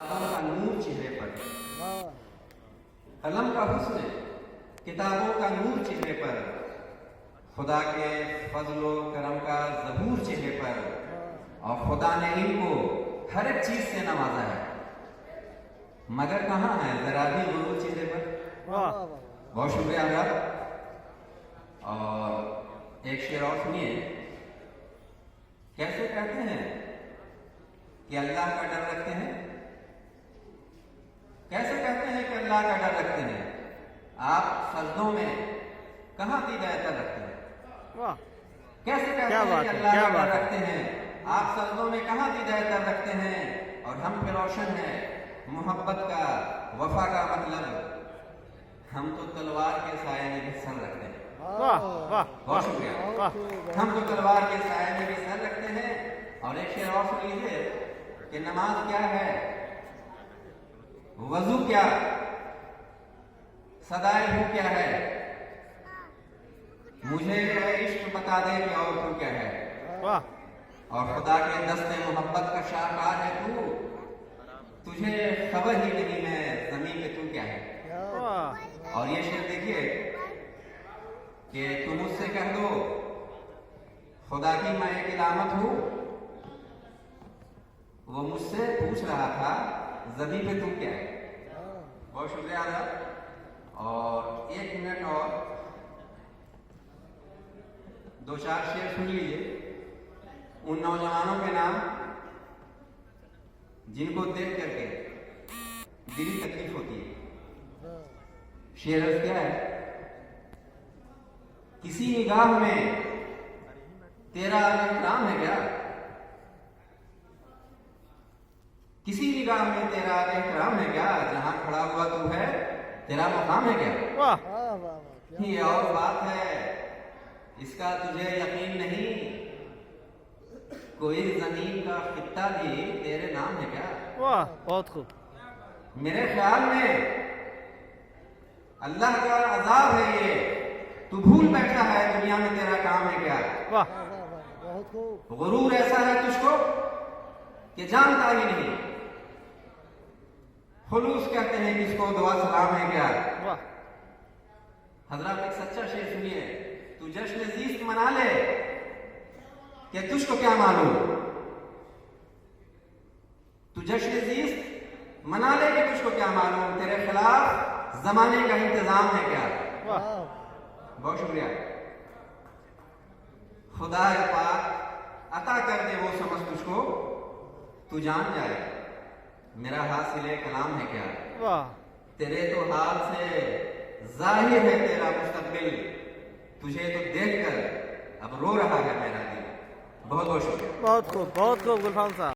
कलम का नूर चेहरे पर, कलम का हुस्न किताबों का नूर चेहरे पर, खुदा के फजलो करम का ज़बूर चेहरे पर, और खुदा ने इनको हर एक चीज से नवाजा है, मगर कहाँ है जरा भी गुरूर चेहरे पर। बहुत शुक्रिया आदाब। और एक शेर और सुनिए। कैसे कहते हैं कि अल्लाह का डर रखते हैं, कैसे कहते हैं कि अल्लाह का डर रखते हैं, आप सजदों में कहाँ दीदार रखते हैं। कैसे कहते हैं कि अल्लाह का डर रखते हैं, आप सजदों में कहाँ दीदार रखते हैं, और हम पे रोशन है मोहब्बत का वफा का मतलब, हम तो तलवार के साये में भी सर रखते हैं। बहुत शुक्रिया। हम तो तलवार के साये में भी सर रखते हैं। और एक शेर और सुन लीजिए कि नमाज क्या है, वजू क्या, सदाए हूँ क्या है, मुझे इश्क बता दे कि और तू क्या है। और खुदा के दस्ते मोहब्बत का शाहकार है तू, तुझे खबर ही नहीं है जमीन पे तू क्या है। और ये शेर देखिए कि तुम मुझसे कह दो खुदा की मैं एक इलामत हूं, वो मुझसे पूछ रहा था जमीन पे तू क्या है। बहुत शुक्रिया आदाब। और एक मिनट और दो चार शेर सुन लीजिए उन नौजवानों के नाम जिनको देख करके दिली तकलीफ होती है। शेर अर्ज क्या है, किसी निगाह में तेरा एहतराम है क्या, किसी निगाह में तेरा एहतराम है क्या, जहां खड़ा हुआ तू है तेरा मुकाम है क्या। ये और बात है इसका तुझे यकीन नहीं, कोई जमीन का खित्ता भी तेरे नाम है क्या। वाह, बहुत खूब। मेरे ख्याल में अल्लाह का अजाब है ये, तू भूल बैठा है दुनिया में तेरा काम है क्या। वाह, बहुत खूब। गुरूर ऐसा है तुझको कि जानता ही नहीं, खुलूस कहते हैं किसको, दुआ सलाम है क्या। वाह, हजरत एक सच्चा शेर सुनिए, तू जश्न जीस्त मना ले कि तुझको क्या मालूम, तू जश्न जीस्त मना ले कि तुझको क्या मालूम, तेरे खिलाफ जमाने का इंतजाम है क्या। बहुत शुक्रिया। खुदा पाक अता कर दे वो समझ तुझको, तू जान जाए मेरा हासिल कलाम है क्या। वाह, तेरे तो हाल से जाहिर है तेरा मुस्तकबिल, तुझे तो देखकर अब रो रहा है मेरा दिल। बहुत बहुत शुक्रिया। बहुत खूब गुलफाम साहब।